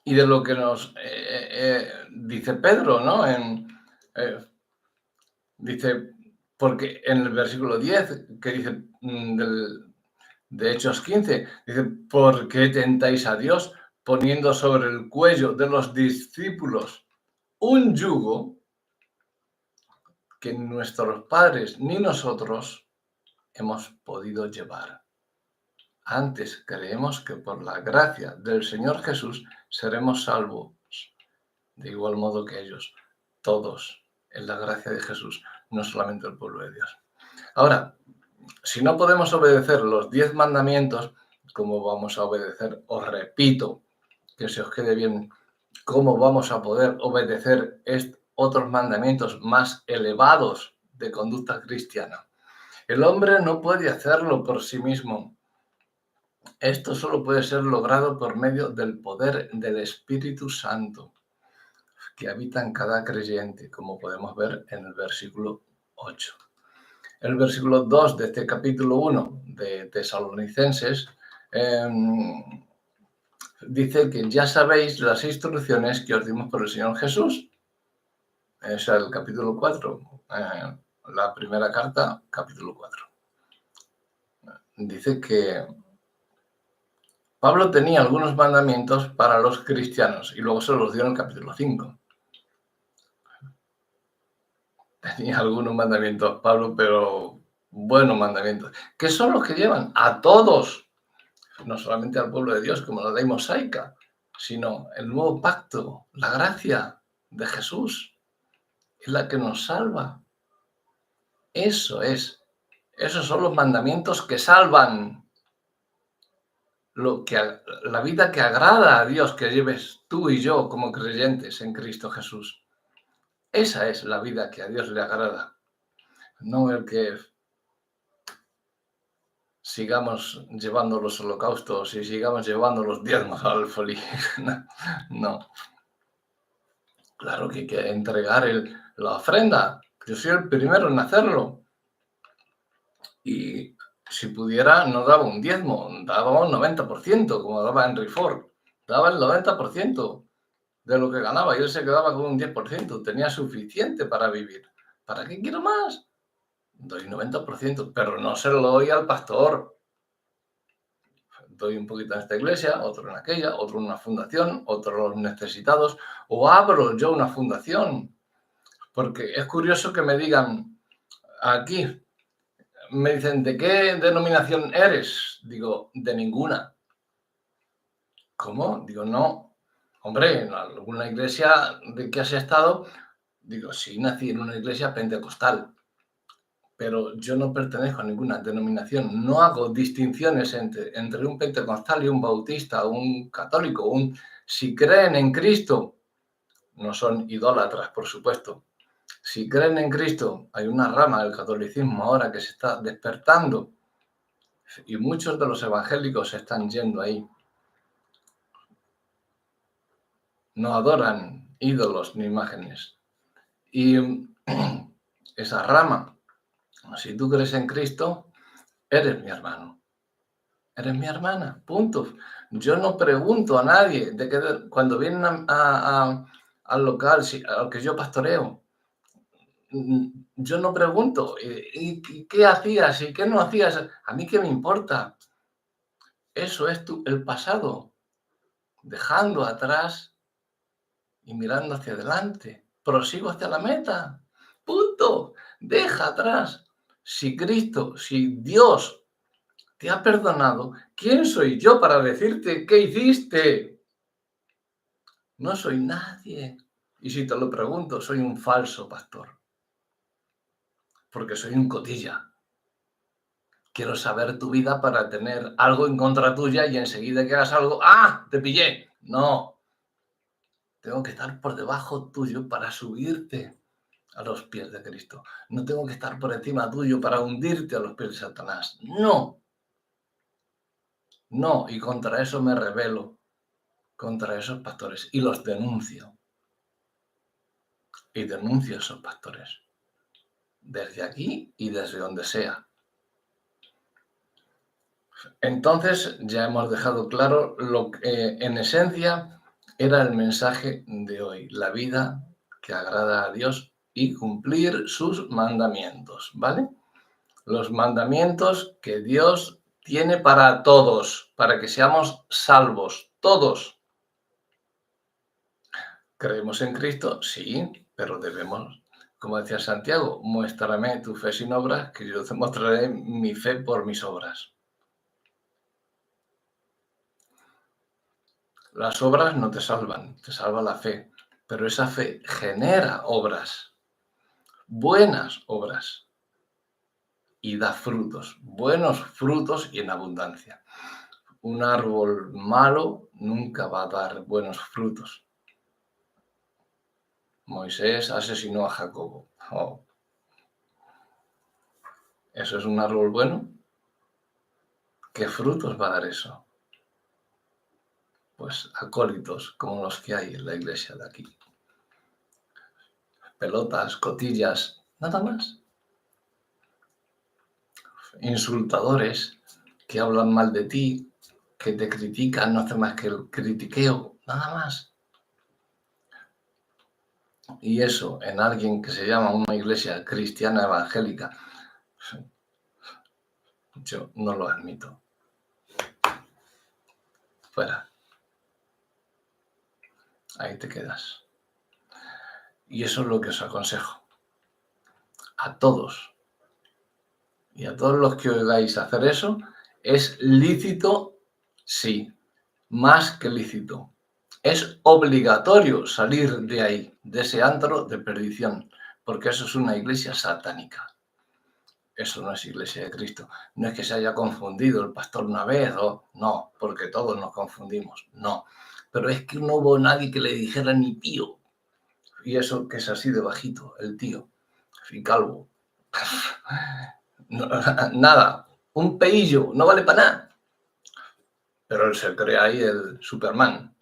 y de lo que nos dice Pedro, ¿no? Dice, porque en el versículo 10, que dice de Hechos 15, dice, ¿por qué tentáis a Dios poniendo sobre el cuello de los discípulos un yugo que nuestros padres ni nosotros hemos podido llevar? Antes creemos que por la gracia del Señor Jesús seremos salvos, de igual modo que ellos, todos en la gracia de Jesús, no solamente el pueblo de Dios. Ahora, si no podemos obedecer los 10 mandamientos, ¿cómo vamos a obedecer? Os repito, que se os quede bien, ¿cómo vamos a poder obedecer otros mandamientos más elevados de conducta cristiana? El hombre no puede hacerlo por sí mismo. Esto solo puede ser logrado por medio del poder del Espíritu Santo que habita en cada creyente, como podemos ver en el versículo 8. El versículo 2 de este capítulo 1 de Tesalonicenses dice que ya sabéis las instrucciones que os dimos por el Señor Jesús. Es el capítulo 4, la primera carta, capítulo 4. Dice que Pablo tenía algunos mandamientos para los cristianos y luego se los dio en el capítulo 5. Tenía algunos mandamientos, Pablo, pero buenos mandamientos, que son los que llevan a todos, no solamente al pueblo de Dios, como la ley mosaica, sino el nuevo pacto, la gracia de Jesús, es la que nos salva. Esos son los mandamientos que salvan. La vida que agrada a Dios que lleves tú y yo como creyentes en Cristo Jesús. Esa es la vida que a Dios le agrada. No el que sigamos llevando los holocaustos y sigamos llevando los diezmos al alfolí. No. Claro que hay que entregar la ofrenda. Yo soy el primero en hacerlo. Y si pudiera, no daba un diezmo, daba un 90%, como daba Henry Ford. Daba el 90% de lo que ganaba y él se quedaba con un 10%. Tenía suficiente para vivir. ¿Para qué quiero más? Doy 90%, pero no se lo doy al pastor. Doy un poquito en esta iglesia, otro en aquella, otro en una fundación, otro a los necesitados, o abro yo una fundación. Porque es curioso que me digan aquí, me dicen, ¿de qué denominación eres? Digo, de ninguna. ¿Cómo? Digo, no. Hombre, en alguna iglesia de que has estado, digo, sí, nací en una iglesia pentecostal, pero yo no pertenezco a ninguna denominación. No hago distinciones entre un pentecostal y un bautista, un católico, si creen en Cristo, no son idólatras, por supuesto. Si creen en Cristo, hay una rama del catolicismo ahora que se está despertando y muchos de los evangélicos se están yendo ahí. No adoran ídolos ni imágenes. Y esa rama, si tú crees en Cristo, eres mi hermano. Eres mi hermana, punto. Yo no pregunto a nadie cuando vienen al local al que yo pastoreo. Yo no pregunto, ¿y qué hacías y qué no hacías? ¿A mí qué me importa? Eso es el pasado, dejando atrás y mirando hacia adelante. Prosigo hacia la meta. Punto. Deja atrás. Si Cristo, si Dios te ha perdonado, ¿quién soy yo para decirte qué hiciste? No soy nadie. Y si te lo pregunto, soy un falso pastor. Porque soy un cotilla. Quiero saber tu vida para tener algo en contra tuya y enseguida que hagas algo, ¡ah! ¡Te pillé! No, tengo que estar por debajo tuyo para subirte a los pies de Cristo. No tengo que estar por encima tuyo para hundirte a los pies de Satanás. No, no, y contra eso me rebelo, contra esos pastores, y los denuncio. Y denuncio a esos pastores, desde aquí y desde donde sea. Entonces ya hemos dejado claro lo que en esencia era el mensaje de hoy, la vida que agrada a Dios y cumplir sus mandamientos, ¿vale? Los mandamientos que Dios tiene para todos, para que seamos salvos, todos. ¿Creemos en Cristo? Sí, pero debemos, como decía Santiago, muéstrame tu fe sin obras, que yo te mostraré mi fe por mis obras. Las obras no te salvan, te salva la fe, pero esa fe genera obras, buenas obras, y da frutos, buenos frutos y en abundancia. Un árbol malo nunca va a dar buenos frutos. Moisés asesinó a Jacobo. Oh, ¿eso es un árbol bueno? ¿Qué frutos va a dar eso? Pues acólitos como los que hay en la iglesia de aquí. Pelotas, cotillas, nada más. Insultadores que hablan mal de ti, que te critican, no hace más que el critiqueo, nada más. Y eso en alguien que se llama una iglesia cristiana evangélica, yo no lo admito. Fuera. Ahí te quedas. Y eso es lo que os aconsejo. A todos. Y a todos los que oigáis hacer eso, es lícito, sí. Más que lícito. Es obligatorio salir de ahí, de ese antro de perdición, porque eso es una iglesia satánica. Eso no es iglesia de Cristo. No es que se haya confundido el pastor una vez o no, porque todos nos confundimos, no. Pero es que no hubo nadie que le dijera ni tío. Y eso que es así de bajito, el tío, y calvo. No, nada, un peillo, no vale para nada. Pero él se cree ahí el Superman,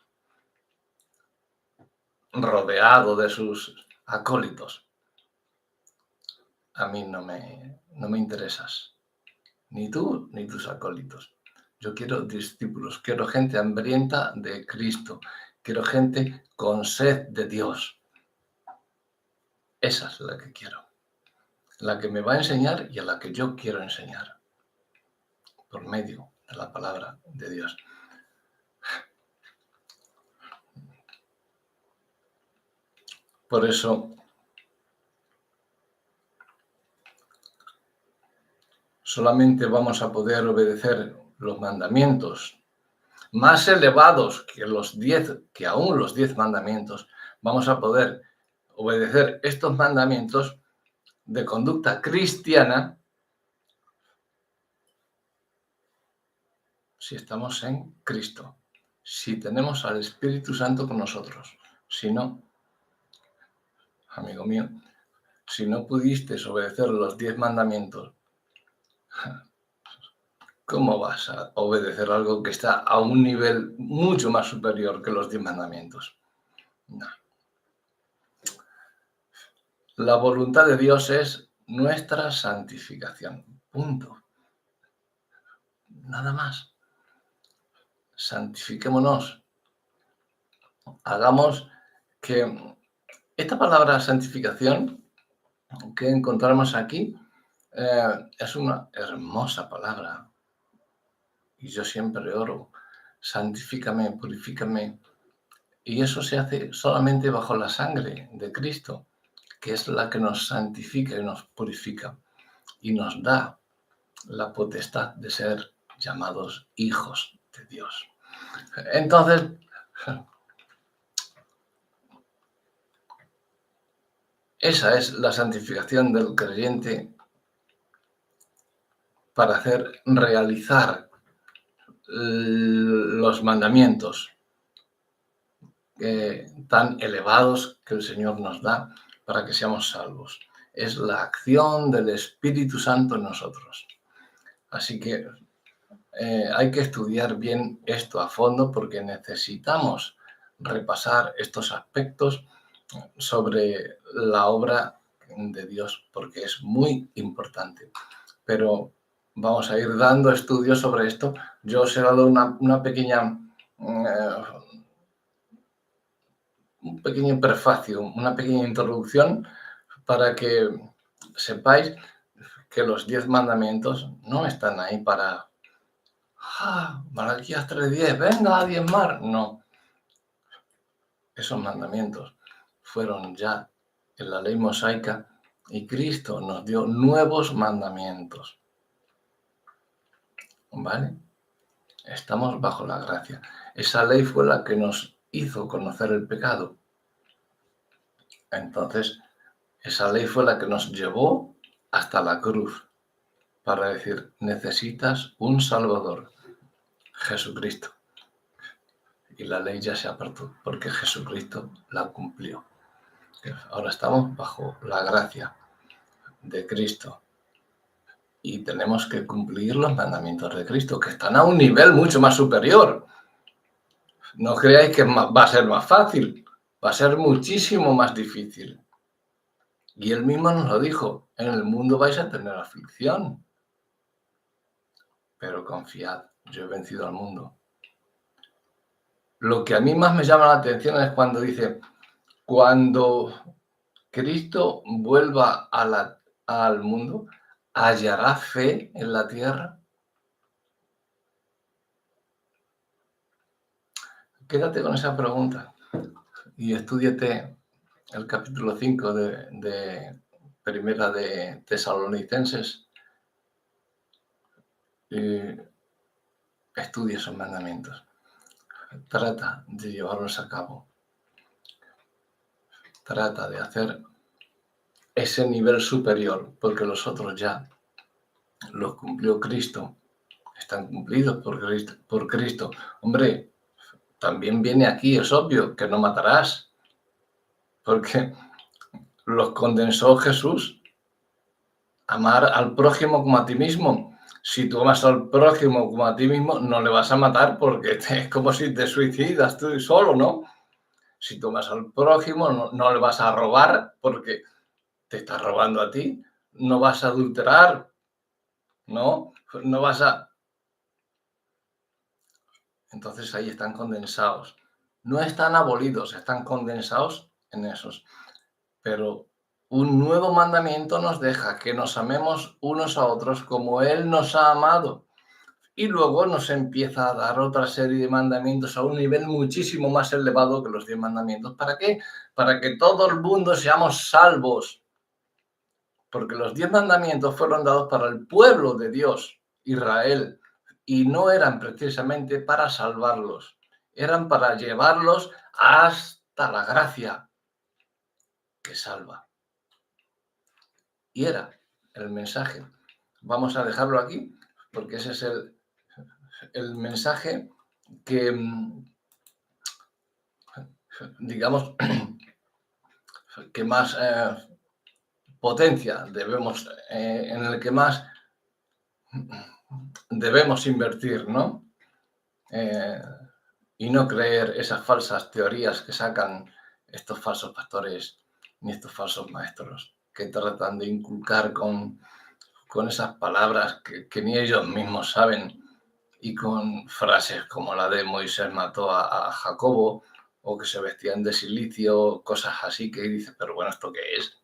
rodeado de sus acólitos. A mí no me interesas, ni tú ni tus acólitos. Yo quiero discípulos, quiero gente hambrienta de Cristo, quiero gente con sed de Dios. Esa es la que quiero, la que me va a enseñar y a la que yo quiero enseñar, por medio de la palabra de Dios. Por eso, solamente vamos a poder obedecer los mandamientos más elevados que aún los 10 mandamientos. Vamos a poder obedecer estos mandamientos de conducta cristiana si estamos en Cristo, si tenemos al Espíritu Santo con nosotros. Si no, amigo mío, si no pudiste obedecer los 10 mandamientos, ¿cómo vas a obedecer algo que está a un nivel mucho más superior que los 10 mandamientos? No. La voluntad de Dios es nuestra santificación. Punto. Nada más. Santifiquémonos. Hagamos que esta palabra santificación que encontramos aquí es una hermosa palabra. Y yo siempre oro, santifícame, purifícame. Y eso se hace solamente bajo la sangre de Cristo, que es la que nos santifica y nos purifica y nos da la potestad de ser llamados hijos de Dios. Entonces, esa es la santificación del creyente para hacer realizar los mandamientos tan elevados que el Señor nos da para que seamos salvos. Es la acción del Espíritu Santo en nosotros. Así que hay que estudiar bien esto a fondo porque necesitamos repasar estos aspectos sobre la obra de Dios porque es muy importante. Pero vamos a ir dando estudios sobre esto. Yo os he dado una pequeña, un pequeño prefacio, una pequeña introducción para que sepáis que los 10 mandamientos no están ahí para Malaquías 3:10, venga a diezmar. No, esos mandamientos fueron ya en la ley mosaica y Cristo nos dio nuevos mandamientos. ¿Vale? Estamos bajo la gracia. Esa ley fue la que nos hizo conocer el pecado. Entonces, esa ley fue la que nos llevó hasta la cruz para decir, necesitas un Salvador, Jesucristo. Y la ley ya se apartó porque Jesucristo la cumplió. Ahora estamos bajo la gracia de Cristo y tenemos que cumplir los mandamientos de Cristo, que están a un nivel mucho más superior. No creáis que va a ser más fácil, va a ser muchísimo más difícil. Y él mismo nos lo dijo, en el mundo vais a tener aflicción, pero confiad, yo he vencido al mundo. Lo que a mí más me llama la atención es cuando dice, cuando Cristo vuelva al mundo, ¿hallará fe en la tierra? Quédate con esa pregunta y estúdiate el capítulo 5 de Primera de Tesalonicenses y estudia esos mandamientos. Trata de llevarlos a cabo. Trata de hacer ese nivel superior, porque los otros ya los cumplió Cristo. Están cumplidos por Cristo. Hombre, también viene aquí, es obvio, que no matarás, porque los condensó Jesús. Amar al prójimo como a ti mismo. Si tú amas al prójimo como a ti mismo, no le vas a matar porque es como si te suicidas tú solo, ¿no? Si tú amas al prójimo, no le vas a robar porque te estás robando a ti. No vas a adulterar, ¿no? No vas a... Entonces ahí están condensados. No están abolidos, están condensados en esos. Pero un nuevo mandamiento nos deja que nos amemos unos a otros como Él nos ha amado. Y luego nos empieza a dar otra serie de mandamientos a un nivel muchísimo más elevado que los 10 mandamientos. ¿Para qué? Para que todo el mundo seamos salvos. Porque los 10 mandamientos fueron dados para el pueblo de Dios, Israel, y no eran precisamente para salvarlos, eran para llevarlos hasta la gracia que salva. Y era el mensaje. Vamos a dejarlo aquí, porque ese es el mensaje que, digamos, que más potencia debemos, en el que más debemos invertir, ¿no? Y no creer esas falsas teorías que sacan estos falsos pastores ni estos falsos maestros que tratan de inculcar con esas palabras que ni ellos mismos saben y con frases como la de Moisés mató a Jacobo o que se vestían de silicio, cosas así que dices, pero bueno, ¿esto qué es?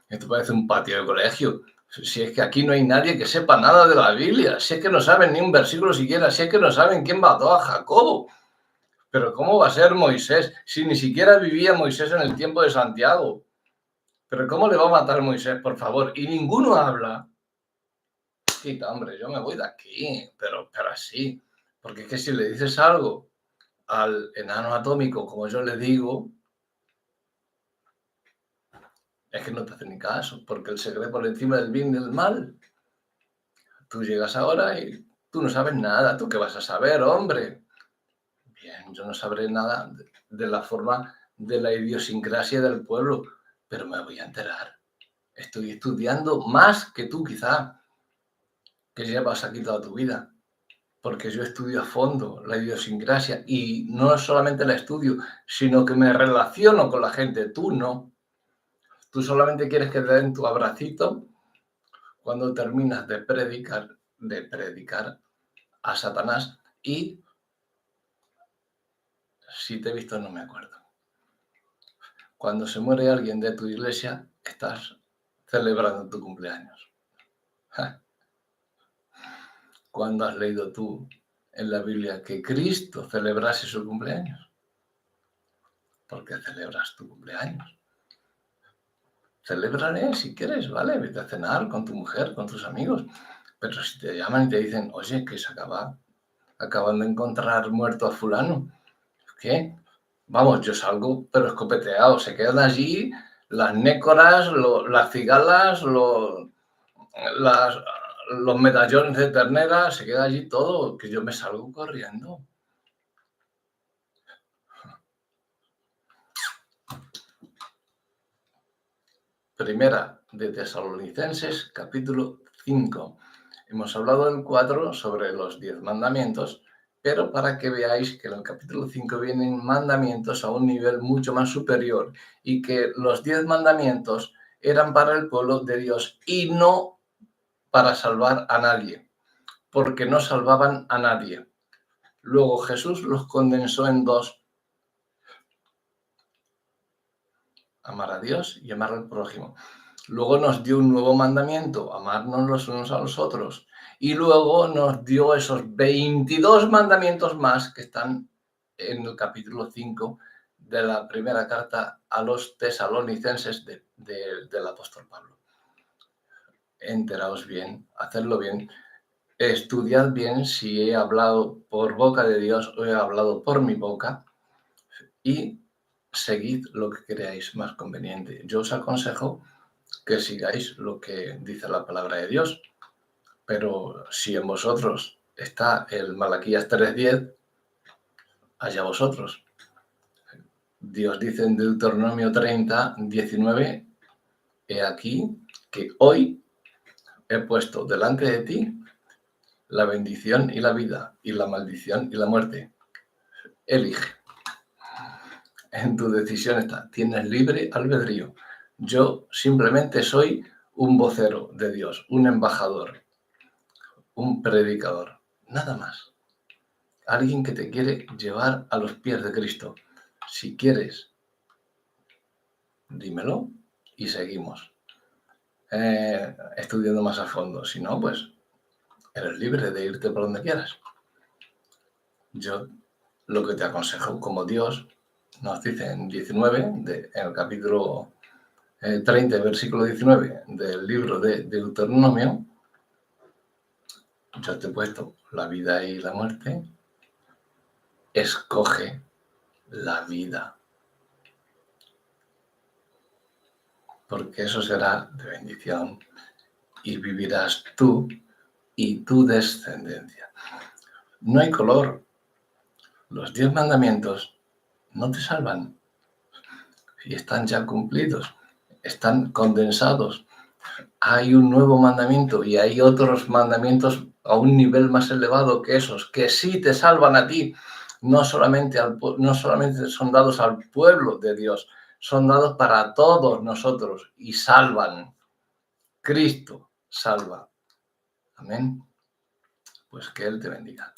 Esto parece un patio de colegio. Si es que aquí no hay nadie que sepa nada de la Biblia, si es que no saben ni un versículo siquiera, si es que no saben quién mató a Jacobo. Pero ¿cómo va a ser Moisés si ni siquiera vivía Moisés en el tiempo de Santiago? Pero ¿cómo le va a matar Moisés, por favor? Y ninguno habla. Quita, hombre, yo me voy de aquí, pero así. Porque es que si le dices algo al enano atómico, como yo le digo, es que no te hace ni caso, porque él se cree por encima del bien y del mal. Tú llegas ahora y tú no sabes nada. ¿Tú qué vas a saber, hombre? Bien, yo no sabré nada de la forma de la idiosincrasia del pueblo, pero me voy a enterar. Estoy estudiando más que tú, quizá, que llevas aquí toda tu vida, porque yo estudio a fondo la idiosincrasia y no solamente la estudio, sino que me relaciono con la gente. Tú no. Tú solamente quieres que te den tu abracito cuando terminas de predicar a Satanás y si te he visto no me acuerdo. Cuando se muere alguien de tu iglesia, estás celebrando tu cumpleaños. ¿Cuándo has leído tú en la Biblia que Cristo celebrase su cumpleaños? ¿Por qué celebras tu cumpleaños? Celébrale si quieres, ¿vale? Vete a cenar con tu mujer, con tus amigos. Pero si te llaman y te dicen, oye, que acaban de encontrar muerto a fulano, ¿qué? Vamos, yo salgo, pero escopeteado. Se quedan allí las nécoras, las cigalas, los medallones de ternera, se queda allí todo, que yo me salgo corriendo. Primera de Tesalonicenses, capítulo 5. Hemos hablado en 4 sobre los 10 mandamientos, pero para que veáis que en el capítulo 5 vienen mandamientos a un nivel mucho más superior y que los 10 mandamientos eran para el pueblo de Dios y no para salvar a nadie, porque no salvaban a nadie. Luego Jesús los condensó en 2. Amar a Dios y amar al prójimo. Luego nos dio un nuevo mandamiento, amarnos los unos a los otros. Y luego nos dio esos 22 mandamientos más que están en el capítulo 5 de la primera carta a los tesalonicenses del apóstol Pablo. Enteraos bien, hacedlo bien, estudiad bien si he hablado por boca de Dios o he hablado por mi boca y seguid lo que creáis más conveniente. Yo os aconsejo que sigáis lo que dice la palabra de Dios, pero si en vosotros está el Malaquías 3:10, allá vosotros. Dios dice en Deuteronomio 30:19, he aquí que hoy he puesto delante de ti la bendición y la vida, y la maldición y la muerte. Elige. En tu decisión está. Tienes libre albedrío. Yo simplemente soy un vocero de Dios, un embajador, un predicador, nada más. Alguien que te quiere llevar a los pies de Cristo. Si quieres, dímelo y seguimos estudiando más a fondo. Si no, pues eres libre de irte por donde quieras. Yo lo que te aconsejo, como Dios nos dice en 19, en el capítulo 30, versículo 19 del libro de Deuteronomio, yo te he puesto la vida y la muerte, escoge la vida, porque eso será de bendición y vivirás tú y tu descendencia. No hay color. Los 10 mandamientos no te salvan y están ya cumplidos, están condensados. Hay un nuevo mandamiento y hay otros mandamientos a un nivel más elevado que esos, que sí te salvan a ti. No solamente son dados al pueblo de Dios, son dados para todos nosotros y salvan. Cristo salva. Amén. Pues que Él te bendiga.